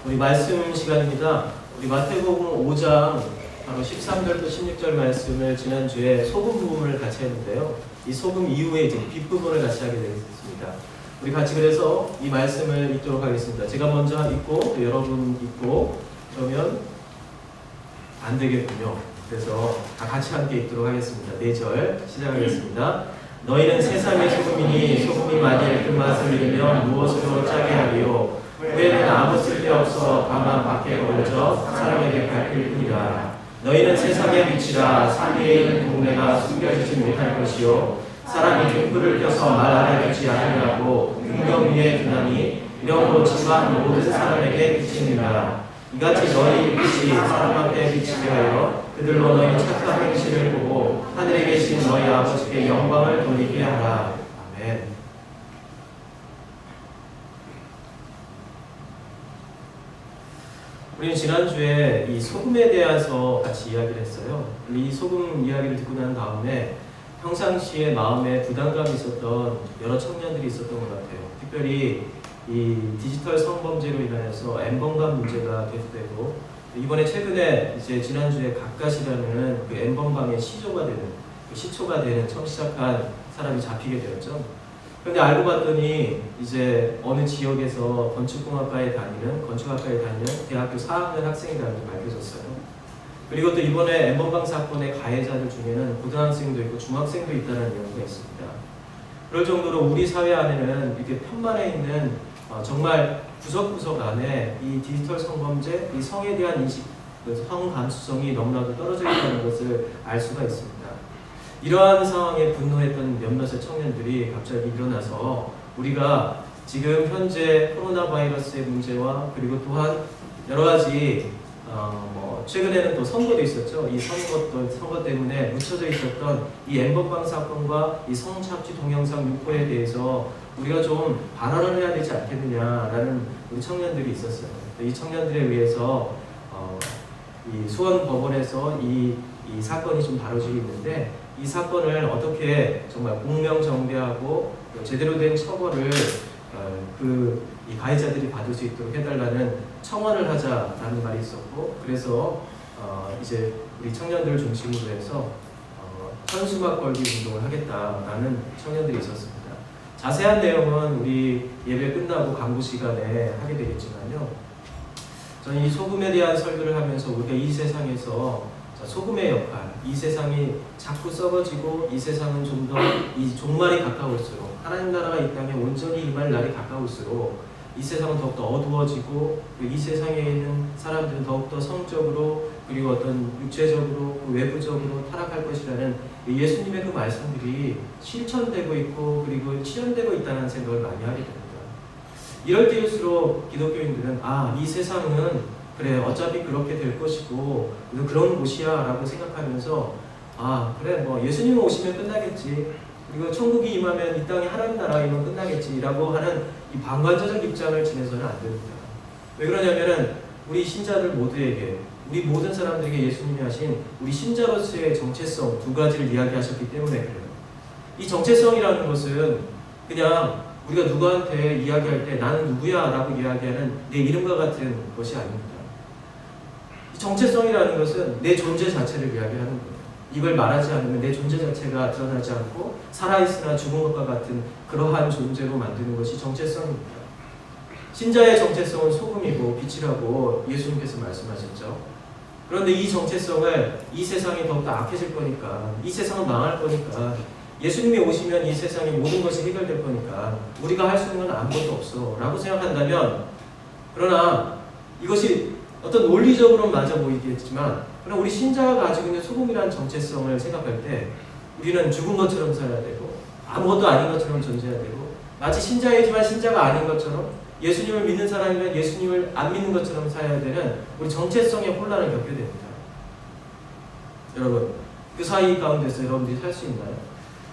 우리 말씀 시간입니다. 우리 마태복음 5장 바로 13절부터 16절 말씀을 지난주에 소금 부분을 같이 했는데요. 이 소금 이후에 이제 빛 부분을 같이 하게 되겠습니다. 우리 같이 그래서 이 말씀을 읽도록 하겠습니다. 제가 먼저 읽고 또 여러분 읽고 그러면 안 되겠군요. 그래서 다 같이 함께 읽도록 하겠습니다. 4절 시작하겠습니다. 너희는 세상의 소금이니 소금이 만일 그 맛을 잃으면 무엇으로 짜게 하리요? 후에는 아무 쓸데없어 다만 밖에 걸려져 사람에게 밟힐 뿐이라. 너희는 세상의 빛이라 산위에 있는 동네가 숨겨지지 못할 것이요 사람이 등불을 켜서 말 아래 두지 않으려고 등경 위에 두나니 이러므로 지만 모든 사람에게 비치느니라. 이같이 너희 빛이 사람 앞에 비치게 하여 그들로 너희 착한 행실을 보고 하늘에 계신 너희 아버지께 영광을 돌리게 하라. 아멘. 우리는 지난주에 이 소금에 대해서 같이 이야기를 했어요. 이 소금 이야기를 듣고 난 다음에 평상시에 마음에 부담감이 있었던 여러 청년들이 있었던 것 같아요. 특별히 이 디지털 성범죄로 인하여서 엠번방 문제가 계속되고 이번에 최근에 이제 지난주에 가까시라는 그 엠번방의 시초가 되는 처음 시작한 사람이 잡히게 되었죠. 그런데 알고 봤더니 이제 어느 지역에서 건축학과에 다니는 대학교 4학년 학생이라는 게 밝혀졌어요. 그리고 또 이번에 엠번방 사건의 가해자들 중에는 고등학생도 있고 중학생도 있다는 연구가 있습니다. 그럴 정도로 우리 사회 안에는 이렇게 편만에 있는 정말 구석구석 안에 이 디지털 성범죄, 이 성에 대한 인식, 성 감수성이 너무나도 떨어져 있다는 것을 알 수가 있습니다. 이러한 상황에 분노했던 몇몇의 청년들이 갑자기 일어나서 우리가 지금 현재 코로나 바이러스의 문제와 그리고 또한 여러 가지 최근에는 또 선거도 있었죠. 이 선거 때문에 묻혀져 있었던 이 엠번방 사건과 이 성착취 동영상 유포에 대해서 우리가 좀 반환을 해야 되지 않겠느냐라는 우리 청년들이 있었어요. 이 청년들에 의해서 이 수원법원에서 이 사건이 좀 다뤄지고 있는데 이 사건을 어떻게 정말 공명정대하고 제대로 된 처벌을 이 가해자들이 받을 수 있도록 해달라는 청원을 하자라는 말이 있었고, 그래서 이제 우리 청년들을 중심으로 해서 현수막 걸기 운동을 하겠다라는 청년들이 있었습니다. 자세한 내용은 우리 예배 끝나고 강구 시간에 하게 되겠지만요. 저는 이 소금에 대한 설교를 하면서 우리가 이 세상에서 소금의 역할, 이 세상이 자꾸 썩어지고 이 세상은 좀 더 이 종말이 가까울수록 하나님 나라가 이 땅에 온전히 임할 날이 가까울수록 이 세상은 더욱더 어두워지고 이 세상에 있는 사람들은 더욱더 성적으로 그리고 어떤 육체적으로 외부적으로 타락할 것이라는 예수님의 그 말씀들이 실천되고 있고 그리고 실현되고 있다는 생각을 많이 하게 됩니다. 이럴 때일수록 기독교인들은 이 세상은 그래 어차피 그렇게 될 것이고 그런 곳이야 라고 생각하면서 그래 예수님 오시면 끝나겠지, 그리고 천국이 임하면 이 땅에 하나님 나라가 임하면 끝나겠지 라고 하는 이 방관자적 입장을 지내서는 안 됩니다. 왜 그러냐면은 우리 신자들 모두에게, 우리 모든 사람들에게 예수님이 하신 우리 신자로서의 정체성 두 가지를 이야기하셨기 때문에 그래요. 이 정체성이라는 것은 그냥 우리가 누구한테 이야기할 때 나는 누구야 라고 이야기하는 내 이름과 같은 것이 아닙니다. 정체성이라는 것은 내 존재 자체를 이야기하는 거예요. 이걸 말하지 않으면 내 존재 자체가 드러나지 않고 살아있으나 죽은 것과 같은 그러한 존재로 만드는 것이 정체성입니다. 신자의 정체성은 소금이고 빛이라고 예수님께서 말씀하셨죠. 그런데 이 정체성을 이 세상이 더욱더 악해질 거니까, 이 세상은 망할 거니까, 예수님이 오시면 이 세상의 모든 것이 해결될 거니까 우리가 할 수 있는 건 아무것도 없어 라고 생각한다면, 그러나 이것이 어떤 논리적으로는 맞아 보이겠지만 그러나 우리 신자가 가지고 있는 소금이라는 정체성을 생각할 때 우리는 죽은 것처럼 살아야 되고 아무것도 아닌 것처럼 존재해야 되고, 마치 신자이지만 신자가 아닌 것처럼, 예수님을 믿는 사람이면 예수님을 안 믿는 것처럼 살아야 되는 우리 정체성의 혼란을 겪게 됩니다. 여러분, 그 사이 가운데서 여러분들이 살 수 있나요?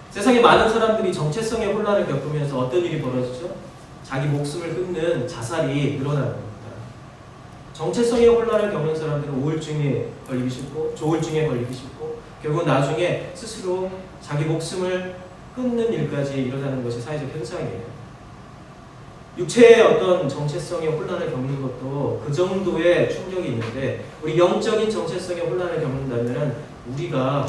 세상에 많은 사람들이 정체성의 혼란을 겪으면서 어떤 일이 벌어지죠? 자기 목숨을 끊는 자살이 늘어나는 겁니다. 정체성의 혼란을 겪는 사람들은 우울증에 걸리기 쉽고 조울증에 걸리기 쉽고 결국 나중에 스스로 자기 목숨을 끊는 일까지 일어나는 것이 사회적 현상이에요. 육체의 어떤 정체성의 혼란을 겪는 것도 그 정도의 충격이 있는데 우리 영적인 정체성의 혼란을 겪는다면 우리가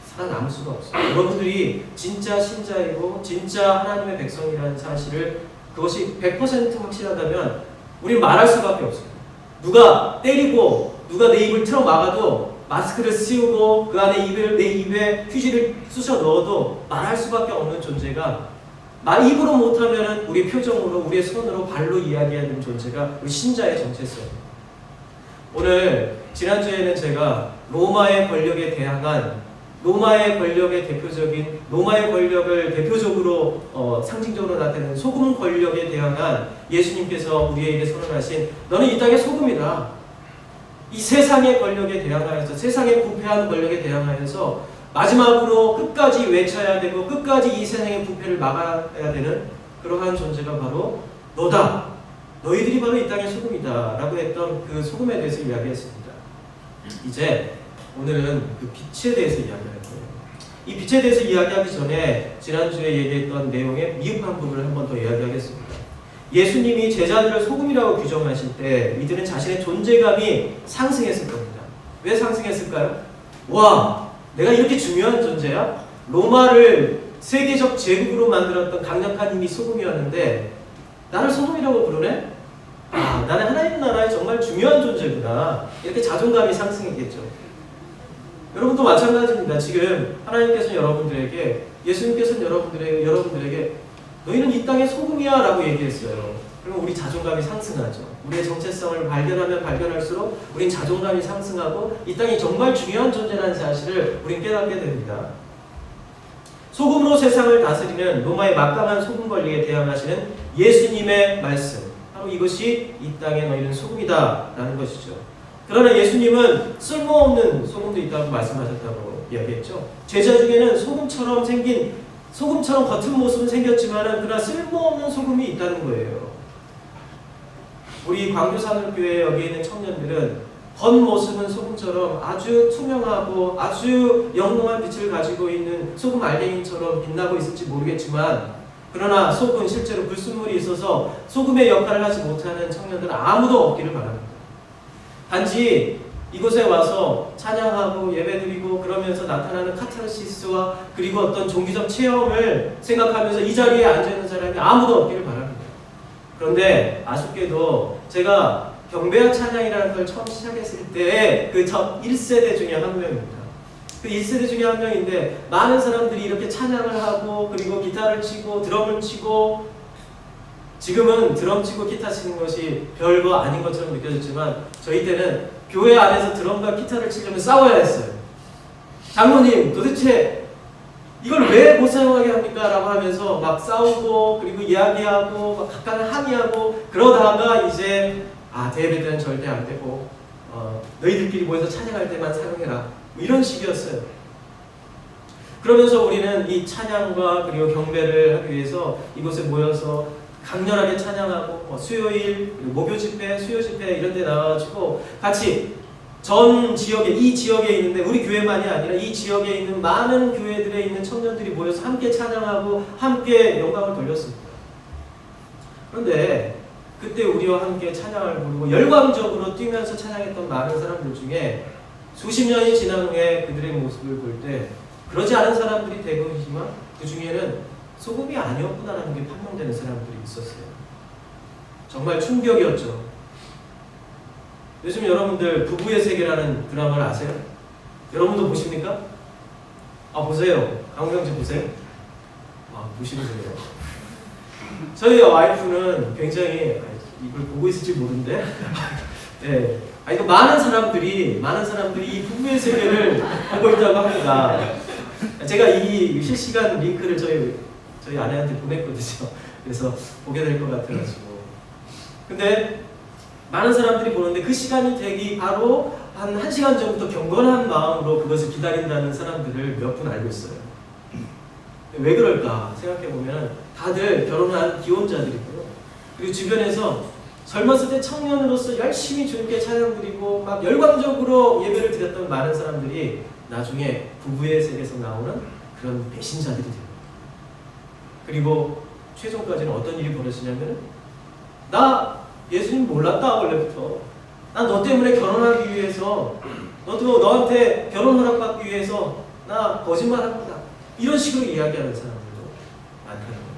살아남을 수가 없어요. 여러분들이 진짜 신자이고 진짜 하나님의 백성이라는 사실을 그것이 100% 확실하다면 우리는 말할 수밖에 없어요. 누가 때리고 누가 내 입을 틀어 막아도 마스크를 씌우고 그 안에 내 입에 휴지를 쑤셔 넣어도 말할 수밖에 없는 존재가 입으로 못하면 우리 표정으로 우리의 손으로 발로 이야기하는 존재가 우리 신자의 정체성이에요. 오늘 지난주에는 제가 로마의 권력에 대항한 로마의 권력의 대표적인 로마의 권력을 대표적으로 상징적으로 나타내는 소금 권력에 대항한 예수님께서 우리에게 선언하신 너는 이 땅의 소금이다. 이 세상의 권력에 대항하여서 세상의 부패한 권력에 대항하여서 마지막으로 끝까지 외쳐야 되고 끝까지 이 세상의 부패를 막아야 되는 그러한 존재가 바로 너다. 너희들이 바로 이 땅의 소금이다 라고 했던 그 소금에 대해서 이야기했습니다. 이제 오늘은 그 빛에 대해서 이야기할 거예요. 이 빛에 대해서 이야기하기 전에 지난주에 얘기했던 내용의 미흡한 부분을 한 번 더 이야기하겠습니다. 예수님이 제자들을 소금이라고 규정하실 때 이들은 자신의 존재감이 상승했을 겁니다. 왜 상승했을까요? 와, 내가 이렇게 중요한 존재야? 로마를 세계적 제국으로 만들었던 강력한 힘이 소금이었는데 나를 소금이라고 부르네? 아, 나는 하나님 나라의 정말 중요한 존재구나. 이렇게 자존감이 상승했겠죠. 여러분도 마찬가지입니다. 지금 하나님께서는 여러분들에게, 예수님께서는 여러분들에게 너희는 이 땅의 소금이야 라고 얘기했어요. 그러면 우리 자존감이 상승하죠. 우리의 정체성을 발견하면 발견할수록 우린 자존감이 상승하고 이 땅이 정말 중요한 존재라는 사실을 우린 깨닫게 됩니다. 소금으로 세상을 다스리는 로마의 막강한 소금 권력에 대항하시는 예수님의 말씀, 바로 이것이 이 땅에 너희는 소금이다 라는 것이죠. 그러나 예수님은 쓸모없는 소금도 있다고 말씀하셨다고 이야기했죠. 제자 중에는 소금처럼 겉은 모습은 생겼지만 그러나 쓸모없는 소금이 있다는 거예요. 우리 광주산업교회 여기 있는 청년들은 겉모습은 소금처럼 아주 투명하고 아주 영롱한 빛을 가지고 있는 소금 알갱이처럼 빛나고 있을지 모르겠지만 그러나 속은 실제로 불순물이 있어서 소금의 역할을 하지 못하는 청년들은 아무도 없기를 바랍니다. 단지 이곳에 와서 찬양하고 예배드리고 그러면서 나타나는 카타르시스와 그리고 어떤 종교적 체험을 생각하면서 이 자리에 앉아있는 사람이 아무도 없기를 바랍니다. 그런데 아쉽게도 제가 경배와 찬양이라는 걸 처음 시작했을 때의 그 첫 1세대 중에 한 명입니다. 그 1세대 중에 한 명인데 많은 사람들이 이렇게 찬양을 하고 그리고 기타를 치고 드럼을 치고 지금은 드럼 치고 기타 치는 것이 별거 아닌 것처럼 느껴졌지만 저희 때는 교회 안에서 드럼과 기타를 치려면 싸워야 했어요. 장로님 도대체 이걸 왜 못 사용하게 합니까? 라고 하면서 막 싸우고 그리고 이야기하고 막 각각 항의하고 그러다가 이제 대예배 때는 절대 안 되고 너희들끼리 모여서 찬양할 때만 사용해라 뭐 이런 식이었어요. 그러면서 우리는 이 찬양과 그리고 경배를 하기 위해서 이곳에 모여서 강렬하게 찬양하고 수요일, 목요 집회, 수요 집회 이런 데 나와가지고 같이 전 지역에, 이 지역에 있는데 우리 교회만이 아니라 이 지역에 있는 많은 교회들에 있는 청년들이 모여서 함께 찬양하고 함께 영광을 돌렸습니다. 그런데 그때 우리와 함께 찬양을 부르고 열광적으로 뛰면서 찬양했던 많은 사람들 중에 수십 년이 지난 후에 그들의 모습을 볼 때 그러지 않은 사람들이 대부분이지만 그 중에는 소금이 아니었구나라는 게 판명되는 사람들이 있었어요. 정말 충격이었죠. 요즘 여러분들 부부의 세계라는 드라마를 아세요? 여러분도 보십니까? 보세요. 강우경씨 보세요. 보시는군요. 저희 와이프는 굉장히 이걸 보고 있을지 모르는데 네. 이거 많은 사람들이 이 부부의 세계를 보고 있다고 합니다. 제가 이 실시간 링크를 저희 아내한테 보냈거든요. 그래서 보게 될 것 같아가지고. 근데 많은 사람들이 보는데 그 시간이 되기 바로 한 1시간 전부터 경건한 마음으로 그것을 기다린다는 사람들을 몇 분 알고 있어요. 왜 그럴까 생각해보면 다들 결혼한 기혼자들이고요. 그리고 주변에서 젊었을 때 청년으로서 열심히 주님께 찬양 드리고 막 열광적으로 예배를 드렸던 많은 사람들이 나중에 부부의 세계에서 나오는 그런 배신자들이 됩니다. 그리고 최종까지는 어떤 일이 벌어지냐면 나 예수님 몰랐다 원래부터. 난 너 때문에 결혼하기 위해서, 너도 너한테 결혼 허락받기 위해서 나 거짓말한 거다. 이런 식으로 이야기하는 사람들도 많다는 거예요.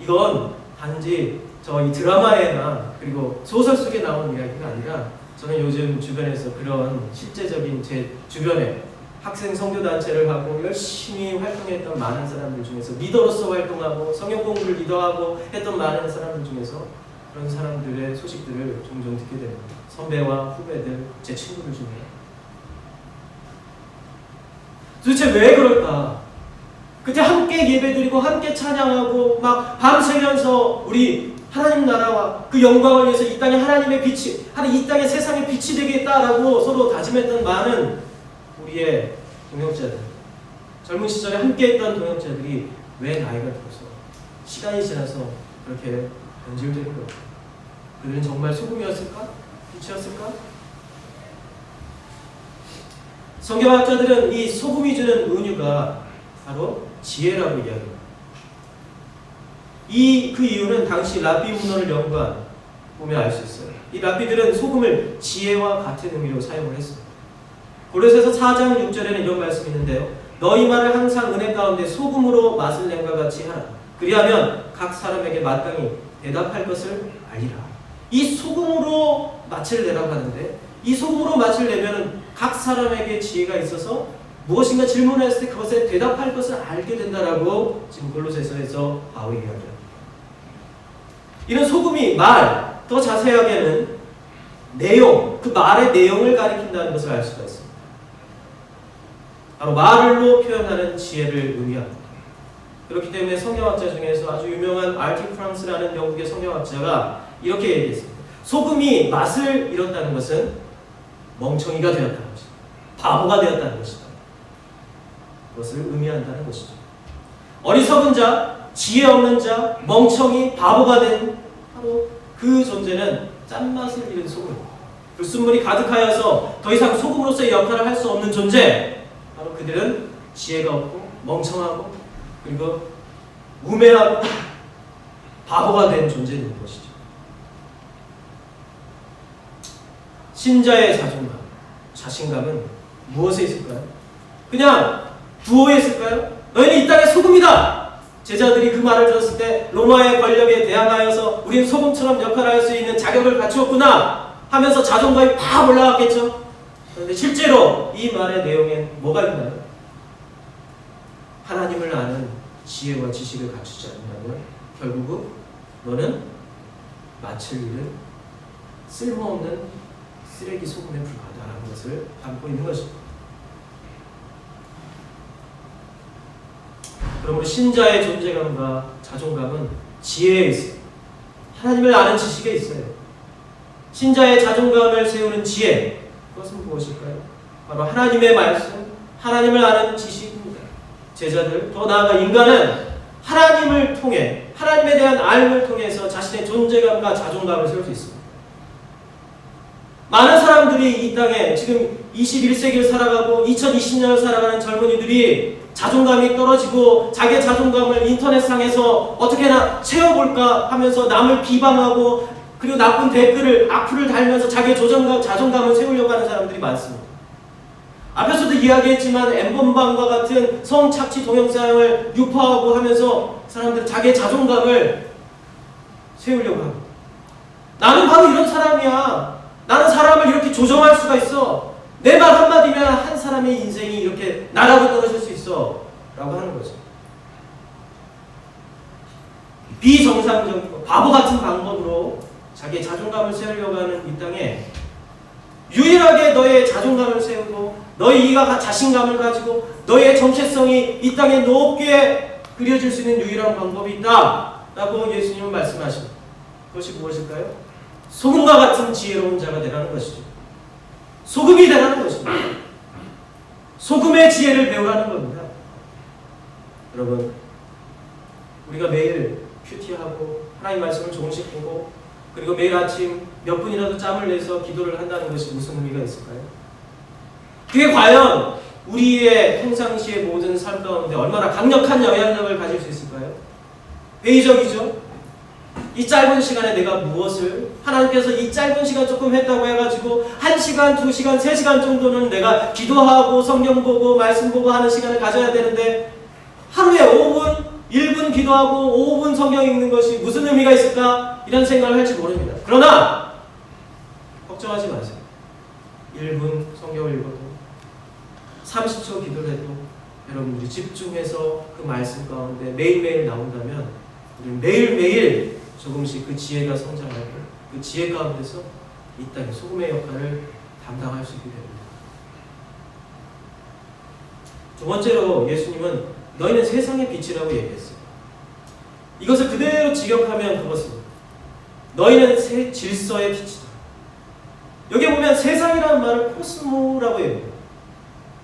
이건 단지 이 드라마에나 그리고 소설 속에 나오는 이야기가 아니라, 저는 요즘 주변에서 그런 실제적인 제 주변에 학생 선교단체를 하고 열심히 활동했던 많은 사람들 중에서, 리더로서 활동하고 성경 공부를 리더하고 했던 많은 사람들 중에서 그런 사람들의 소식들을 종종 듣게 됩니다. 선배와 후배들, 제 친구들 중에. 도대체 왜 그럴까? 그때 함께 예배드리고 함께 찬양하고 막 밤새면서 우리 하나님 나라와 그 영광을 위해서 이 땅에 하나님의 빛이, 이 땅에 세상의 빛이 되겠다라고 서로 다짐했던 많은 우리의 동역자들, 젊은 시절에 함께했던 동역자들이 왜 나이가 들어서, 시간이 지나서 그렇게 변질되는 걸까? 그들은 정말 소금이었을까? 빛이었을까? 성경학자들은 이 소금이 주는 은유가 바로 지혜라고 이야기합니다. 그 이유는 당시 랍비 문헌을 연구한 보면 알 수 있어요. 이 랍비들은 소금을 지혜와 같은 의미로 사용을 했습니다. 골로새서 4장 6절에는 이런 말씀이 있는데요. 너희 말을 항상 은혜 가운데 소금으로 맛을 낸과 같이 하라. 그리하면 각 사람에게 마땅히 대답할 것을 알리라. 이 소금으로 맛을 내라고 하는데, 이 소금으로 맛을 내면 각 사람에게 지혜가 있어서 무엇인가 질문을 했을 때 그것에 대답할 것을 알게 된다라고 지금 골로새서에서 바울이 이야기합니다. 이런 소금이 더 자세하게는 내용, 그 말의 내용을 가리킨다는 것을 알 수가 있습니다. 바로 말로 표현하는 지혜를 의미합니다. 그렇기 때문에 성경학자 중에서 아주 유명한 R.T. 프랑스라는 영국의 성경학자가 이렇게 얘기했습니다. 소금이 맛을 잃었다는 것은 멍청이가 되었다는 것이다. 바보가 되었다는 것이다. 그것을 의미한다는 것이죠. 어리석은 자, 지혜 없는 자, 멍청이, 바보가 된 바로 그 존재는 짠맛을 잃은 소금, 불순물이 가득하여서 더 이상 소금으로서의 역할을 할 수 없는 존재, 바로 그들은 지혜가 없고 멍청하고 그리고 우매하고 바보가 된 존재인 것이죠. 신자의 자존감, 자신감은 무엇에 있을까요? 그냥 부호에 있을까요? 너희는 이 땅의 소금이다! 제자들이 그 말을 들었을 때 로마의 권력에 대항하여서 우리는 소금처럼 역할을 할 수 있는 자격을 갖추었구나 하면서 자존감이 팍 올라갔겠죠? 그런데 실제로 이 말의 내용엔 뭐가 있나요? 하나님을 아는 지혜와 지식을 갖추지 않는다면 결국은 너는 마칠 일은 쓸모없는 쓰레기 소금에 불과하다라는 것을 담고 있는 것입니다. 그러므로 신자의 존재감과 자존감은 지혜에 있어요. 하나님을 아는 지식에 있어요. 신자의 자존감을 세우는 지혜, 그것은 무엇일까요? 바로 하나님의 말씀, 하나님을 아는 지식입니다. 제자들, 더 나아가 인간은 하나님을 통해, 하나님에 대한 알을 통해서 자신의 존재감과 자존감을 세울 수 있습니다. 많은 사람들이 이 땅에 지금 21세기를 살아가고 2020년을 살아가는 젊은이들이 자존감이 떨어지고 자기의 자존감을 인터넷상에서 어떻게나 채워볼까 하면서 남을 비방하고 그리고 나쁜 댓글을, 악플을 달면서 자기의 자존감을 세우려고 하는 사람들이 많습니다. 앞에서도 이야기했지만 N번방과 같은 성착취 동영상을 유포하고 하면서 사람들은 자기의 자존감을 세우려고 합니다. 나는 바로 이런 사람이야. 나는 사람을 이렇게 조정할 수가 있어. 내 말 한마디면 한 사람의 인생이 이렇게 나락으로 떨어질 수 있어 라고 하는 거죠. 비정상적이고 바보 같은 방법으로 자기의 자존감을 세우려고 하는 이 땅에 유일하게 너의 자존감을 세우고 너희가 자신감을 가지고 너의 정체성이 이 땅에 높게 그려질 수 있는 유일한 방법이 있다 라고 예수님은 말씀하십니다. 그것이 무엇일까요? 소금과 같은 지혜로운 자가 되라는 것이죠. 소금이 되라는 것입니다. 소금의 지혜를 배우라는 겁니다. 여러분, 우리가 매일 큐티하고 하나님 말씀을 조금씩 보고 그리고 매일 아침 몇 분이라도 짬을 내서 기도를 한다는 것이 무슨 의미가 있을까요? 그게 과연 우리의 평상시의 모든 삶 가운데 얼마나 강력한 영향력을 가질 수 있을까요? 회의적이죠? 이 짧은 시간에 내가 무엇을, 하나님께서 이 짧은 시간 조금 했다고 해가지고 1시간, 2시간, 3시간 정도는 내가 기도하고 성경 보고 말씀 보고 하는 시간을 가져야 되는데 하루에 5분, 1분 기도하고 5분 성경 읽는 것이 무슨 의미가 있을까? 이런 생각을 할지 모릅니다. 그러나 걱정하지 마세요. 1분 성경을 읽어도 30초 기도를 해도 여러분들이 집중해서 그 말씀 가운데 매일매일 나온다면 우리는 매일매일 조금씩 그 지혜가 성장하고 그 지혜 가운데서 이 땅의 소금의 역할을 담당할 수 있게 됩니다. 두 번째로 예수님은 너희는 세상의 빛이라고 얘기했어요. 이것을 그대로 직역하면 그것입니다. 너희는 새 질서의 빛이다. 여기 보면 세상이라는 말을 코스모라고 얘기해요.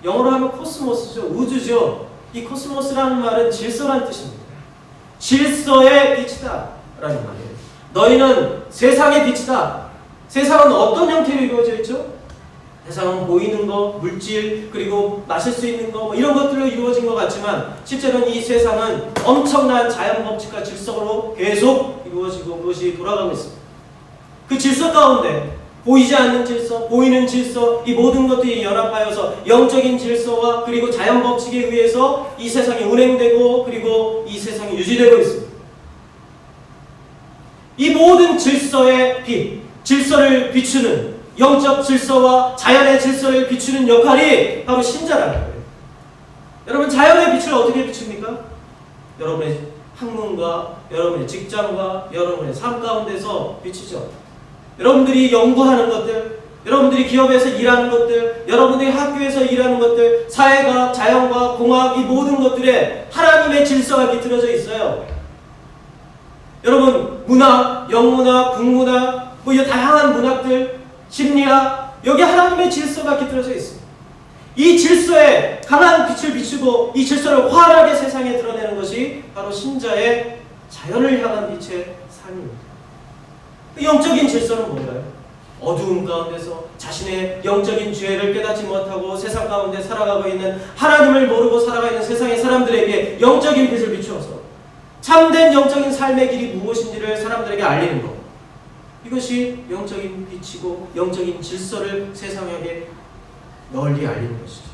영어로 하면 코스모스죠. 우주죠. 이 코스모스라는 말은 질서라는 뜻입니다. 질서의 빛이다 라는 말이에요. 너희는 세상의 빛이다. 세상은 어떤 형태로 이루어져 있죠? 세상은 보이는 거, 물질, 그리고 마실 수 있는 거 이런 것들로 이루어진 것 같지만 실제로는 이 세상은 엄청난 자연 법칙과 질서로 계속 이루어지고 그것이 돌아가고 있습니다. 그 질서 가운데 보이지 않는 질서, 보이는 질서, 이 모든 것들이 연합하여서 영적인 질서와 그리고 자연 법칙에 의해서 이 세상이 운행되고 그리고 이 세상이 유지되고 있습니다. 이 모든 질서의 빛, 질서를 비추는 영적 질서와 자연의 질서를 비추는 역할이 바로 신자라는 거예요. 여러분, 자연의 빛을 어떻게 비춥니까? 여러분의 학문과 여러분의 직장과 여러분의 삶 가운데서 비추죠. 여러분들이 연구하는 것들, 여러분들이 기업에서 일하는 것들, 여러분들이 학교에서 일하는 것들, 사회가, 자연과 공학 이 모든 것들에 하나님의 질서가 깃들어져 있어요. 여러분, 문학, 영문학, 국문학, 뭐 이 다양한 문학들, 심리학, 여기 하나님의 질서가 깃들어져 있습니다. 이 질서에 강한 빛을 비추고 이 질서를 환하게 세상에 드러내는 것이 바로 신자의 자연을 향한 빛의 삶입니다. 영적인 질서는 뭔가요? 어두움 가운데서 자신의 영적인 죄를 깨닫지 못하고 세상 가운데 살아가고 있는, 하나님을 모르고 살아가고 있는 세상의 사람들에게 영적인 빛을 비추어서 참된 영적인 삶의 길이 무엇인지를 사람들에게 알리는 것, 이것이 영적인 빛이고 영적인 질서를 세상에게 널리 알리는 것이죠.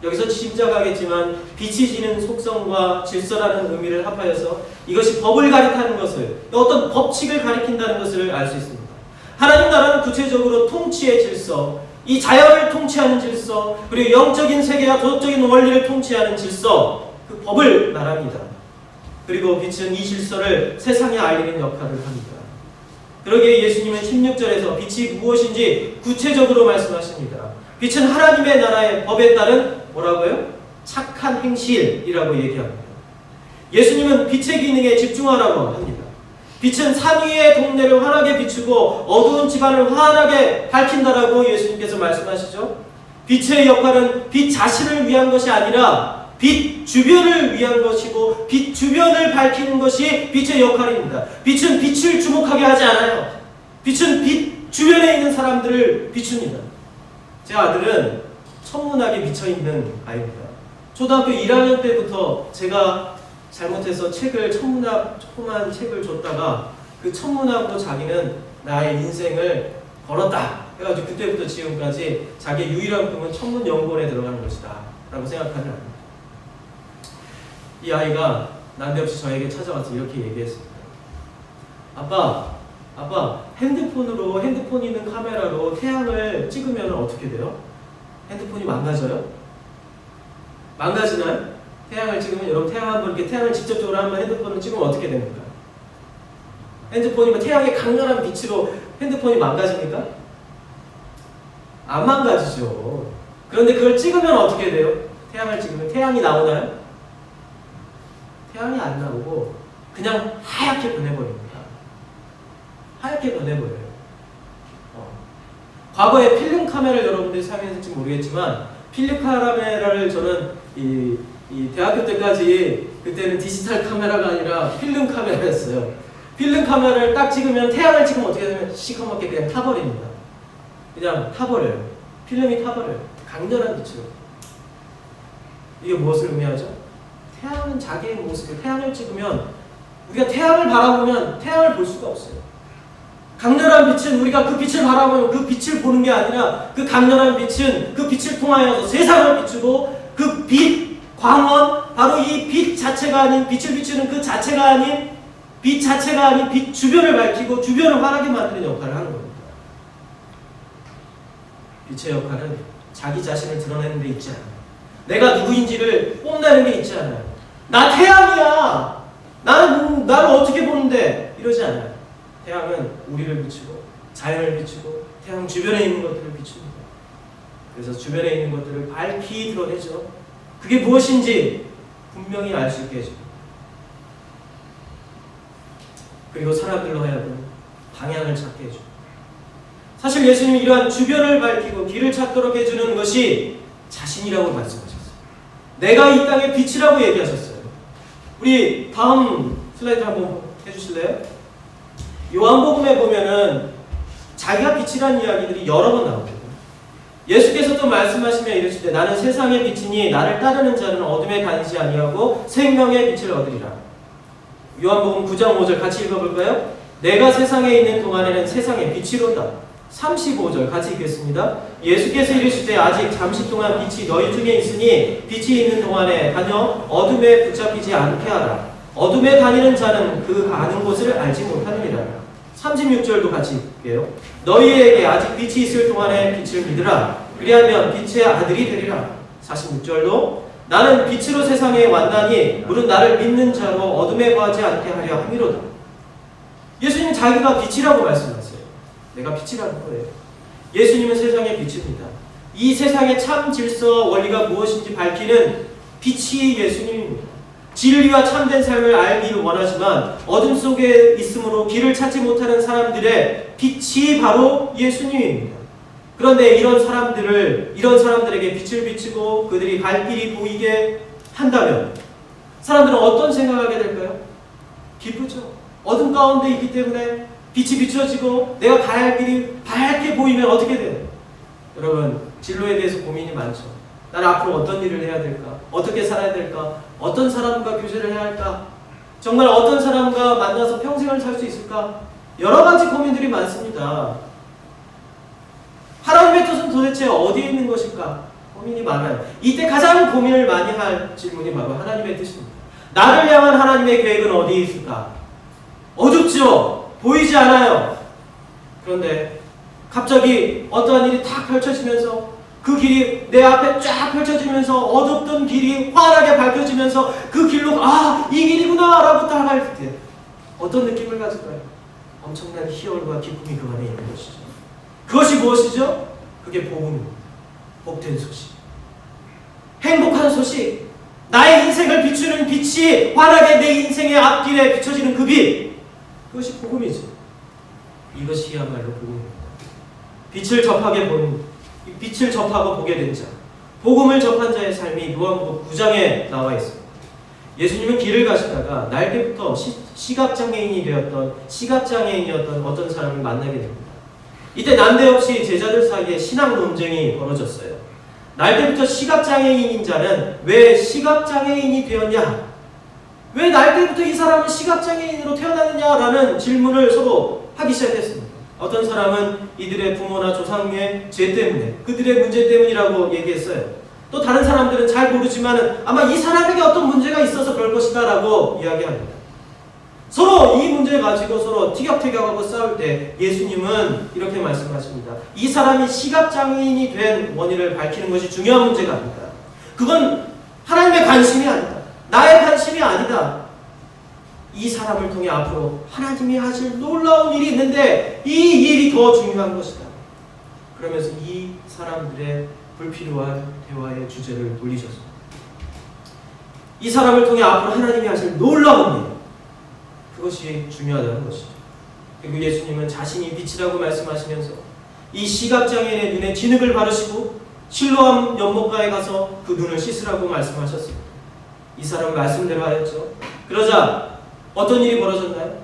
여기서 짐작하겠지만 빛이 지는 속성과 질서라는 의미를 합하여서 이것이 법을 가리키는 것을, 어떤 법칙을 가리킨다는 것을 알 수 있습니다. 하나님 나라는 구체적으로 통치의 질서, 이 자연을 통치하는 질서, 그리고 영적인 세계와 도덕적인 원리를 통치하는 질서, 그 법을 말합니다. 그리고 빛은 이 질서를 세상에 알리는 역할을 합니다. 그러기에 예수님은 16절에서 빛이 무엇인지 구체적으로 말씀하십니다. 빛은 하나님의 나라의 법에 따른 뭐라고요? 착한 행실이라고 얘기합니다. 예수님은 빛의 기능에 집중하라고 합니다. 빛은 산 위의 동네를 환하게 비추고 어두운 집안을 환하게 밝힌다라고 예수님께서 말씀하시죠. 빛의 역할은 빛 자신을 위한 것이 아니라 빛 주변을 위한 것이고 빛 주변을 밝히는 것이 빛의 역할입니다. 빛은 빛을 주목하게 하지 않아요. 빛은 빛 주변에 있는 사람들을 비춥니다. 제 아들은 천문학에 미쳐있는 아이입니다. 초등학교 1학년 때부터 제가 잘못해서 천문학 조그만 책을 줬다가 그 천문학으로 자기는 나의 인생을 걸었다 해가지고 그때부터 지금까지 자기의 유일한 꿈은 천문연구원에 들어가는 것이다 라고 생각하는 아이입니다. 이 아이가 난데없이 저에게 찾아와서 이렇게 얘기했습니다. 아빠, 핸드폰이 있는 카메라로 태양을 찍으면 어떻게 돼요? 핸드폰이 망가져요? 망가지나요? 태양을 찍으면, 여러분 태양 한번 이렇게 태양을 직접적으로 한번 핸드폰을 찍으면 어떻게 됩니까? 핸드폰이 태양의 강렬한 빛으로 핸드폰이 망가집니까? 안 망가지죠. 그런데 그걸 찍으면 어떻게 돼요? 태양을 찍으면 태양이 나오나요? 태양이 안 나오고 그냥 하얗게 변해버립니다. 하얗게 변해버려요. 과거에 필름 카메라를 여러분들이 사용했을지 모르겠지만, 필름 카메라를 저는 이 대학교 때까지, 그때는 디지털 카메라가 아니라 필름 카메라였어요. 필름 카메라를 딱 찍으면, 태양을 찍으면 어떻게 되면 시커멓게 그냥 타버립니다. 그냥 타버려요. 필름이 타버려요. 강렬한 빛으로. 이게 무엇을 의미하죠? 태양은 자기의 모습을, 태양을 찍으면 우리가 태양을 바라보면 태양을 볼 수가 없어요. 강렬한 빛은 우리가 그 빛을 바라보면 그 빛을 보는 게 아니라 그 강렬한 빛은 그 빛을 통하여서 세상을 비추고 그 빛, 광원, 바로 이 빛 자체가 아닌 빛을 비추는 그 자체가 아닌 빛 자체가 아닌 빛 주변을 밝히고 주변을 환하게 만드는 역할을 하는 겁니다. 빛의 역할은 자기 자신을 드러내는 데 있지 않아요. 내가 누구인지를 뽐내는 게 있지 않아요. 나 태양이야. 나를 어떻게 보는데 이러지 않아요. 태양은 우리를 비추고 자연을 비추고 태양 주변에 있는 것들을 비춥니다. 그래서 주변에 있는 것들을 밝히 드러내죠. 그게 무엇인지 분명히 알 수 있게 해줍니다. 그리고 사람들로 하여금 방향을 찾게 해줍니다. 사실 예수님이 이러한 주변을 밝히고 길을 찾도록 해주는 것이 자신이라고 말씀하셨어요. 내가 이 땅의 빛이라고 얘기하셨어요. 우리 다음 슬라이드 한번 해주실래요? 요한복음에 보면은 자기가 빛이라는 이야기들이 여러 번 나옵니다. 예수께서 또 말씀하시며 이르시되 나는 세상의 빛이니 나를 따르는 자는 어둠에 다니지 아니하고 생명의 빛을 얻으리라. 요한복음 9장 5절 같이 읽어볼까요? 내가 세상에 있는 동안에는 세상의 빛이로다. 35절 같이 읽겠습니다. 예수께서 이르시되 아직 잠시 동안 빛이 너희 중에 있으니 빛이 있는 동안에 다녀 어둠에 붙잡히지 않게 하라. 어둠에 다니는 자는 그 가는 곳을 알지 못하느니라. 36절도 같이 읽게요. 너희에게 아직 빛이 있을 동안에 빛을 믿으라. 그리하면 빛의 아들이 되리라. 46절도 나는 빛으로 세상에 왔나니 무릇 나를 믿는 자로 어둠에 거하지 않게 하려 함이로다. 예수님은 자기가 빛이라고 말씀하세요. 내가 빛이라는 거예요. 예수님은 세상의 빛입니다. 이 세상의 참 질서 원리가 무엇인지 밝히는 빛이 예수님입니다. 진리와 참된 삶을 알기를 원하지만 어둠 속에 있으므로 길을 찾지 못하는 사람들의 빛이 바로 예수님입니다. 그런데 이런 사람들에게 빛을 비추고 그들이 갈 길이 보이게 한다면 사람들은 어떤 생각을 하게 될까요? 기쁘죠. 어둠 가운데 있기 때문에 빛이 비춰지고 내가 갈 길이 밝게 보이면 어떻게 돼요? 여러분, 진로에 대해서 고민이 많죠. 나는 앞으로 어떤 일을 해야 될까? 어떻게 살아야 될까? 어떤 사람과 교제를 해야 할까? 정말 어떤 사람과 만나서 평생을 살 수 있을까? 여러 가지 고민들이 많습니다. 하나님의 뜻은 도대체 어디에 있는 것일까? 고민이 많아요. 이때 가장 고민을 많이 할 질문이 바로 하나님의 뜻입니다. 나를 향한 하나님의 계획은 어디에 있을까? 어둡죠? 보이지 않아요. 그런데 갑자기 어떠한 일이 탁 펼쳐지면서 그 길이 내 앞에 쫙 펼쳐지면서 어둡던 길이 환하게 밝혀지면서 그 길로 이 길이구나 라고 따라갈 때 어떤 느낌을 가질까요? 엄청난 희열과 기쁨이 그 안에 있는 것이죠. 그것이 무엇이죠? 그게 복음입니다. 복된 소식, 행복한 소식, 나의 인생을 비추는 빛이 환하게 내 인생의 앞길에 비춰지는 그 빛, 그것이 복음이죠. 이것이야말로 복음입니다. 빛을 접하고 보게 된 자, 복음을 접한 자의 삶이 요한복음 9장에 나와 있습니다. 예수님은 길을 가시다가 날때부터 시각장애인이었던 어떤 사람을 만나게 됩니다. 이때 난데없이 제자들 사이에 신앙 논쟁이 벌어졌어요. 날때부터 시각장애인인 자는 왜 시각장애인이 되었냐? 왜 날때부터 이 사람은 시각장애인으로 태어났느냐라는 질문을 서로 하기 시작했습니다. 어떤 사람은 이들의 부모나 조상의 죄 때문에, 그들의 문제 때문이라고 얘기했어요. 또 다른 사람들은 잘 모르지만 아마 이 사람에게 어떤 문제가 있어서 그럴 것이다 라고 이야기합니다. 서로 이 문제를 가지고 서로 티격태격하고 싸울 때 예수님은 이렇게 말씀하십니다. 이 사람이 시각장애인이 된 원인을 밝히는 것이 중요한 문제가 아니다. 그건 하나님의 관심이 아니다. 나의 관심이 아니다. 이 사람을 통해 앞으로 하나님이 하실 놀라운 일이 있는데 이 일이 더 중요한 것이다. 그러면서 이 사람들의 불필요한 대화의 주제를 돌리셨습니다. 이 사람을 통해 앞으로 하나님이 하실 놀라운 일, 그것이 중요하다는 것이죠. 그리고 예수님은 자신이 빛이라고 말씀하시면서 이 시각장애인의 눈에 진흙을 바르시고 실로암 연못가에 가서 그 눈을 씻으라고 말씀하셨습니다. 이 사람은 말씀대로 하였죠. 그러자 어떤 일이 벌어졌나요?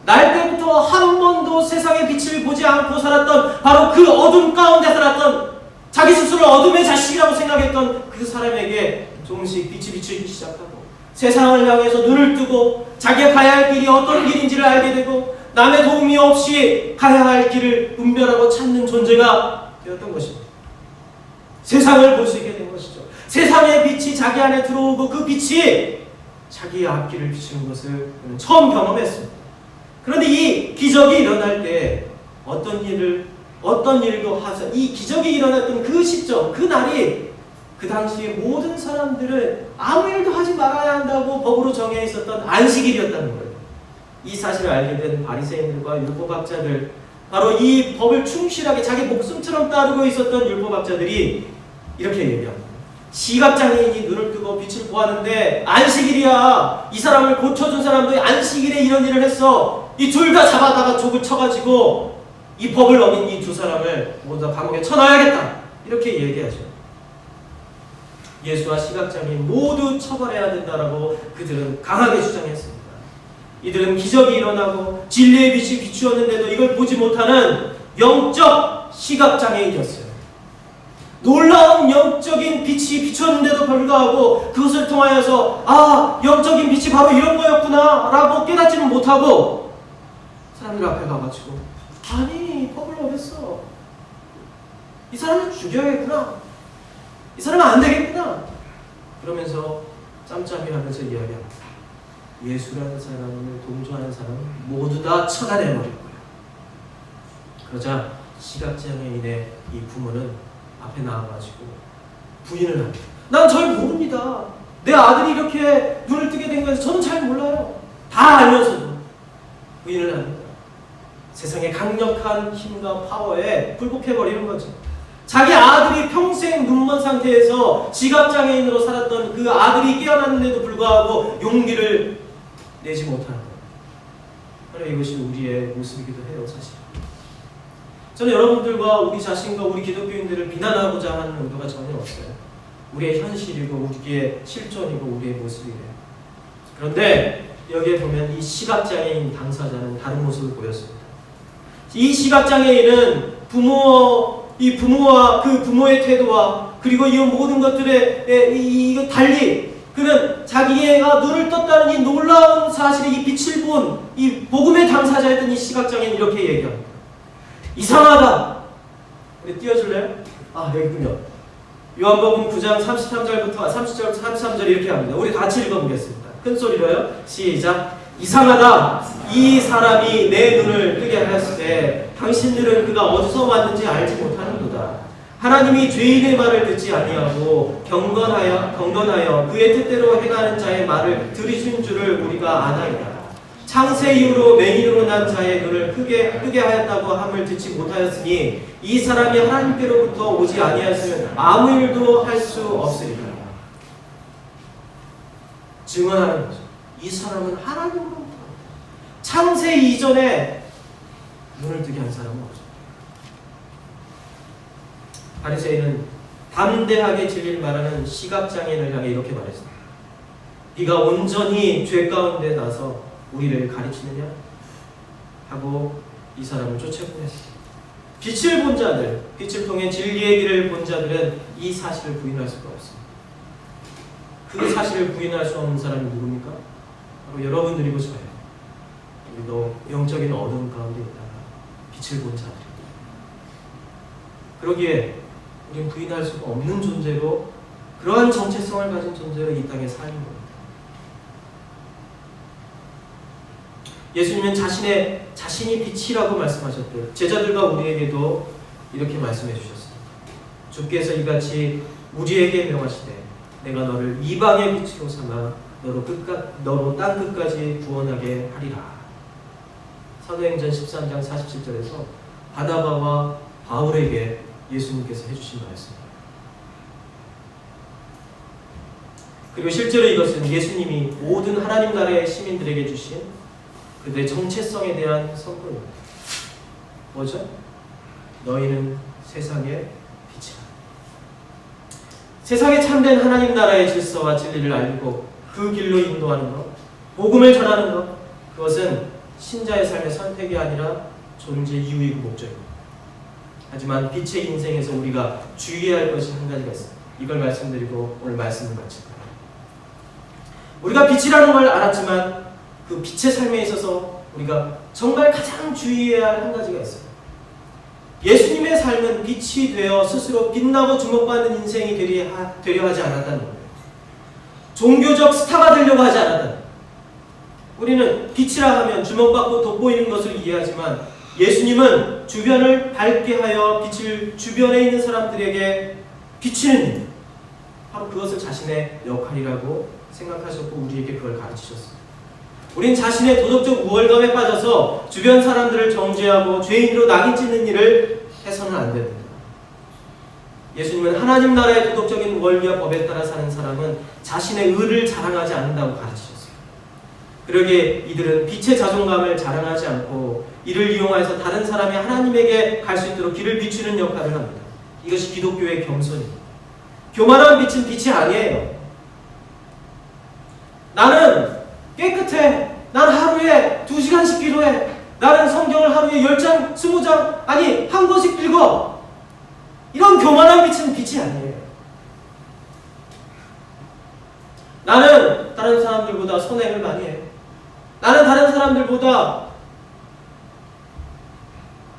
날 때부터 한 번도 세상의 빛을 보지 않고 살았던, 바로 그 어둠 가운데 살았던, 자기 스스로를 어둠의 자식이라고 생각했던 그 사람에게 조금씩 빛이 비추기 시작하고 세상을 향해서 눈을 뜨고 자기가 가야 할 길이 어떤 길인지를 알게 되고 남의 도움이 없이 가야 할 길을 분별하고 찾는 존재가 되었던 것입니다. 세상을 볼 수 있게 된 것이죠. 세상의 빛이 자기 안에 들어오고 그 빛이 자기의 앞길을 비추는 것을 처음 경험했습니다. 그런데 이 기적이 일어날 때 어떤 일도 하자 이 기적이 일어났던 그 시점, 그 날이 그 당시에 모든 사람들은 아무 일도 하지 말아야 한다고 법으로 정해 있었던 안식일이었다는 거예요. 이 사실을 알게 된 바리새인들과 율법학자들, 바로 이 법을 충실하게 자기 목숨처럼 따르고 있었던 율법학자들이 이렇게 얘기합니다. 시각장애인이 눈을 뜨고 빛을 보았는데 안식일이야. 이 사람을 고쳐준 사람도 안식일에 이런 일을 했어. 이 둘 다 잡아다가 족을 쳐가지고 이 법을 어긴 이 두 사람을 모두 다 감옥에 쳐넣어야겠다. 이렇게 얘기하죠. 예수와 시각장애인 모두 처벌해야 된다라고 그들은 강하게 주장했습니다. 이들은 기적이 일어나고 진리의 빛이 비추었는데도 이걸 보지 못하는 영적 시각장애인이었어요. 놀라운 영적인 빛이 비추었는데도 불구하고 그것을 통하여서 영적인 빛이 바로 이런 거였구나 라고 깨닫지는 못하고 사람들 앞에 가가지고 아니 법을 어겼어. 이 사람을 죽여야겠구나. 이 사람은 안 되겠구나. 그러면서 짬짬이 하면서 이야기합니다. 예수라는 사람을 동조하는 사람은 모두 다 처단해버릴 거예요. 그러자 시각장애인의 이 부모는 앞에 나와가지고 부인을 합니다. 난 잘 모릅니다. 내 아들이 이렇게 눈을 뜨게 된 거에서 저는 잘 몰라요. 다 알면서도 부인을 합니다. 세상의 강력한 힘과 파워에 굴복해버리는 거죠. 자기 아들이 평생 눈먼 상태에서 시각장애인으로 살았던 그 아들이 깨어났는데도 불구하고 용기를 내지 못하는 거예요. 바로 이것이 우리의 모습이기도 해요, 사실. 저는 여러분들과 우리 자신과 우리 기독교인들을 비난하고자 하는 의도가 전혀 없어요. 우리의 현실이고 우리의 실존이고 우리의 모습이에요. 그런데 여기에 보면 이 시각장애인 당사자는 다른 모습을 보였습니다. 이 시각장애인은 부모와 그 부모의 태도와 그리고 이 모든 것들에 이거 달리 그는 자기가 눈을 떴다는 이 놀라운 사실에 이 빛을 본 이 복음의 당사자였던 이 시각장애인 이렇게 얘기합니다. 이상하다. 우리 띄워줄래요? 여기군요. 요한복음 9장 33절부터 30절 33절 이렇게 합니다. 우리 같이 읽어보겠습니다. 큰 소리로요. 시작. 이상하다. 이 사람이 내 눈을 뜨게 하였으되 당신들은 그가 어디서 왔는지 알지 못하는도다. 하나님이 죄인의 말을 듣지 아니하고 경건하여 그의 뜻대로 행하는 자의 말을 들으신 줄을 우리가 아나이다. 창세 이후로 맹인으로 난 자의 눈을 뜨게 하였다고 함을 듣지 못하였으니 이 사람이 하나님께로부터 오지 아니하였으면 아무 일도 할 수 없으리라. 증언하는 거죠. 이 사람은 하나님으로부터 창세 이전에 눈을 뜨게 한 사람은 없어요. 바리새인은 담대하게 진리를 말하는 시각장애인을 향해 이렇게 말했습니다. 네가 온전히 죄 가운데 나서 우리를 가르치느냐? 하고 이 사람을 쫓아보냈습니다. 빛을 본 자들, 빛을 통해 진리의 길을 본 자들은 이 사실을 부인할 수가 없습니다. 그 사실을 부인할 수 없는 사람이 누굽니까? 바로 여러분들이고 저예요. 우리도 영적인 어둠 가운데 있다가 빛을 본 자들입니다. 그러기에 우리는 부인할 수가 없는 존재로 그러한 정체성을 가진 존재로 이 땅에 사는 겁니다. 예수님은 자신이 빛이라고 말씀하셨대요. 제자들과 우리에게도 이렇게 말씀해 주셨습니다. 주께서 이같이 우리에게 명하시되 내가 너를 이방의 빛으로 삼아 너로 땅 끝까지 구원하게 하리라. 사도행전 13장 47절에서 바나바와 바울에게 예수님께서 해주신 말씀입니다. 그리고 실제로 이것은 예수님이 모든 하나님 나라의 시민들에게 주신 그들의 정체성에 대한 선포입니다. 뭐죠? 너희는 세상의 빛이라. 세상에 참된 하나님 나라의 질서와 진리를 알고 그 길로 인도하는 것, 복음을 전하는 것, 그것은 신자의 삶의 선택이 아니라 존재 이유이고 목적입니다. 하지만 빛의 인생에서 우리가 주의해야 할 것이 한 가지가 있습니다. 이걸 말씀드리고 오늘 말씀을 마칠 거예요. 우리가 빛이라는 걸 알았지만 그 빛의 삶에 있어서 우리가 정말 가장 주의해야 할 한 가지가 있어요. 예수님의 삶은 빛이 되어 스스로 빛나고 주목받는 인생이 되려 하지 않았다는 거예요. 종교적 스타가 되려고 하지 않았다는 거예요. 우리는 빛이라 하면 주목받고 돋보이는 것을 이해하지만 예수님은 주변을 밝게 하여 빛을 주변에 있는 사람들에게 비치는 일, 바로 그것을 자신의 역할이라고 생각하셨고 우리에게 그걸 가르치셨습니다. 우린 자신의 도덕적 우월감에 빠져서 주변 사람들을 정죄하고 죄인으로 낙인 찍는 일을 해서는 안 됩니다. 예수님은 하나님 나라의 도덕적인 원리와 법에 따라 사는 사람은 자신의 의를 자랑하지 않는다고 가르치셨어요. 그러기에 이들은 빛의 자존감을 자랑하지 않고 이를 이용해서 다른 사람이 하나님에게 갈 수 있도록 길을 비추는 역할을 합니다. 이것이 기독교의 겸손입니다. 교만한 빛은 빛이 아니에요. 나는 깨끗해. 난 하루에 2시간씩 기도해. 나는 성경을 하루에 10장, 20장, 아니 한 권씩 읽어. 이런 교만한 빛은 빛이 아니에요. 나는 다른 사람들보다 선행을 많이 해. 나는 다른 사람들보다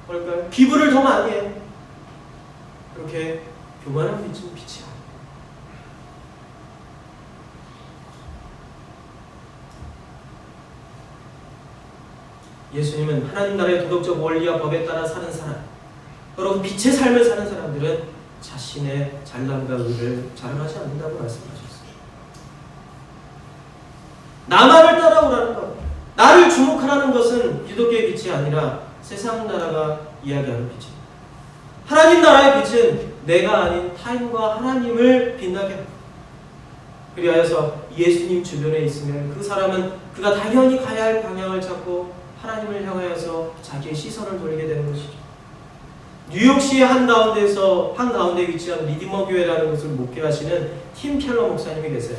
뭘까요? 기부를 더 많이 해. 그렇게 교만한 빛은 빛이 아니에요. 예수님은 하나님 나라의 도덕적 원리와 법에 따라 사는 사람, 여러분 빛의 삶을 사는 사람들은 자신의 잘남과 의를 자랑하지 않는다고 말씀하셨어요. 나만을 따라오라는 것, 나를 주목하라는 것은 기독교의 빛이 아니라 세상 나라가 이야기하는 빛입니다. 하나님 나라의 빛은 내가 아닌 타인과 하나님을 빛나게 합니다. 그리하여서 예수님 주변에 있으면 그 사람은 그가 당연히 가야 할 방향을 찾고 하나님을 향하여서 자기의 시선을 돌리게 되는 것이죠. 뉴욕시의 한가운데 위치한 리디머 교회라는 곳을 목회하시는 팀 켈러 목사님이 계세요.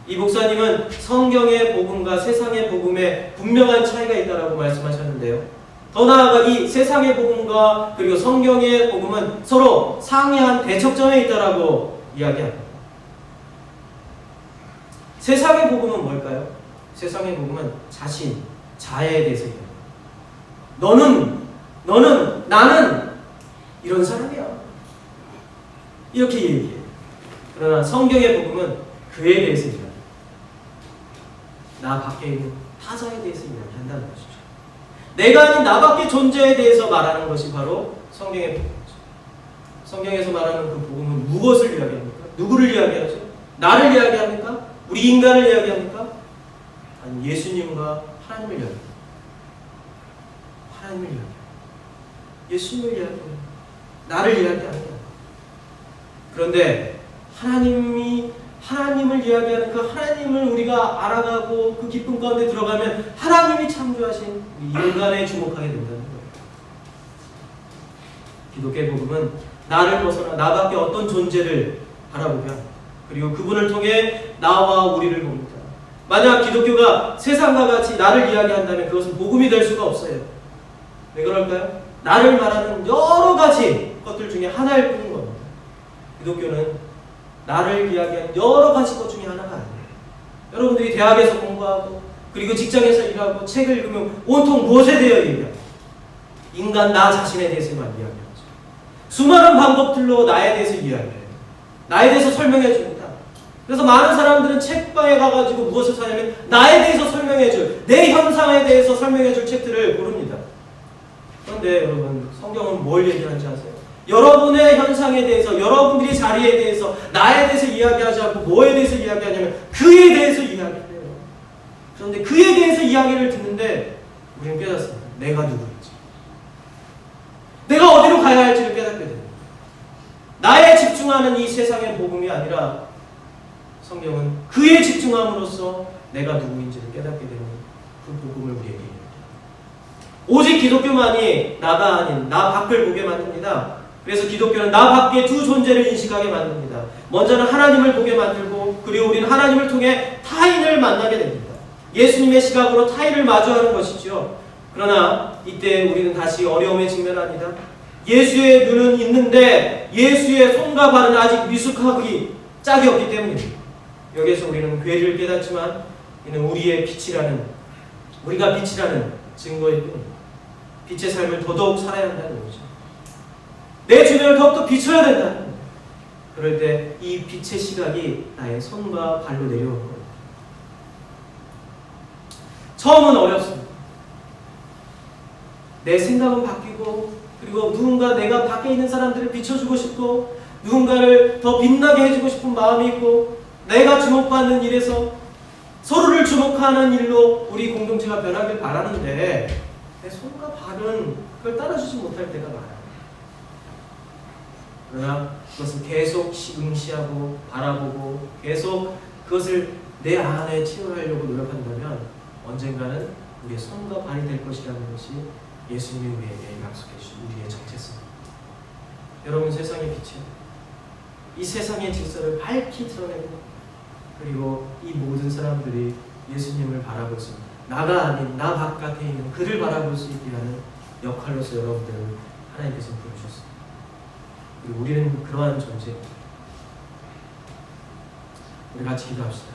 이 목사님은 성경의 복음과 세상의 복음에 분명한 차이가 있다고 말씀하셨는데요. 더 나아가 이 세상의 복음과 그리고 성경의 복음은 서로 상이한 대척점에 있다고 이야기합니다. 세상의 복음은 뭘까요? 세상의 복음은 자에 대해서 얘기합니다. 너는, 나는 이런 사람이야. 이렇게 얘기해요. 그러나 성경의 복음은 그에 대해서 얘기합니다. 나 밖에 있는 타자에 대해서 이야기한다는 것이죠. 내가 아닌 나 밖의 존재에 대해서 말하는 것이 바로 성경의 복음이죠. 성경에서 말하는 그 복음은 무엇을 이야기합니까? 누구를 이야기하죠? 나를 이야기합니까? 우리 인간을 이야기합니까? 아니 예수님과 하나님을 이야기합니다. 하나님을 이야기합니다. 예수님을 이야기합니다. 나를 이야기합니다. 그런데 하나님을 이야기하는 그 하나님을 우리가 알아가고 그 기쁨 가운데 들어가면 하나님이 창조하신 인간에 주목하게 된다는 거예요. 기독교의 복음은 나를 벗어나 나 밖에 어떤 존재를 바라보게 합니다. 그리고 그분을 통해 나와 우리를 봅니다. 만약 기독교가 세상과 같이 나를 이야기한다면 그것은 복음이 될 수가 없어요. 왜 그럴까요? 나를 말하는 여러 가지 것들 중에 하나일 뿐인 겁니다. 기독교는 나를 이야기하는 여러 가지 것 중에 하나가 아니에요. 여러분들이 대학에서 공부하고 그리고 직장에서 일하고 책을 읽으면 온통 무엇에 대해 얘기해요? 인간 나 자신에 대해서만 이야기하죠. 수많은 방법들로 나에 대해서 이야기해요. 나에 대해서 설명해 줍니다. 그래서 많은 사람들은 책방에 가가지고 무엇을 사냐면 나에 대해서 설명해줄, 내 현상에 대해서 설명해줄 책들을 고릅니다. 그런데 여러분 성경은 뭘 얘기하는지 아세요? 여러분의 현상에 대해서, 여러분들의 자리에 대해서, 나에 대해서 이야기하지 않고 뭐에 대해서 이야기하냐면 그에 대해서 이야기해요. 그런데 그에 대해서 이야기를 듣는데 우리는 깨닫습니다. 내가 누구인지, 내가 어디로 가야 할지를 깨닫게 됩니다. 나에 집중하는 이 세상의 복음이 아니라 성경은 그에 집중함으로써 내가 누구인지를 깨닫게 되는 그 복음을 우리에게 얘기합니다. 오직 기독교만이 나가 아닌 나 밖을 보게 만듭니다. 그래서 기독교는 나 밖에 두 존재를 인식하게 만듭니다. 먼저는 하나님을 보게 만들고 그리고 우리는 하나님을 통해 타인을 만나게 됩니다. 예수님의 시각으로 타인을 마주하는 것이죠. 그러나 이때 우리는 다시 어려움에 직면합니다. 예수의 눈은 있는데 예수의 손과 발은 아직 미숙하기 짝이 없기 때문입니다. 여기에서 우리는 괴를 깨닫지만 이는 우리의 빛이라는, 우리가 빛이라는 증거일 뿐입니다. 빛의 삶을 더더욱 살아야 한다는 거죠. 내 주변을 더욱더 비춰야 된다는 거예요. 그럴 때 이 빛의 시각이 나의 손과 발로 내려오는 거예요. 처음은 어렵습니다. 내 생각은 바뀌고, 그리고 누군가 내가 밖에 있는 사람들을 비춰주고 싶고, 누군가를 더 빛나게 해주고 싶은 마음이 있고, 내가 주목받는 일에서 서로를 주목하는 일로 우리 공동체가 변하길 바라는데, 내 손과 발은 그걸 따라주지 못할 때가 많아요. 그러나 그것을 계속 응시하고 바라보고 계속 그것을 내 안에 채워하려고 노력한다면 언젠가는 우리의 손과 발이 될 것이라는 것이 예수님이 우리에게 약속해 주신 우리의 정체성입니다. 여러분, 세상의 빛이요, 이 세상의 질서를 밝히 드러내고, 그리고 이 모든 사람들이 예수님을 바라볼 수 있는, 나가 아닌 나 바깥에 있는 그를 바라볼 수 있게 하는 역할로서 여러분들을 하나님께서 부르셨습니다. 그리고 우리는 그러한 존재입니다. 우리 같이 기도합시다.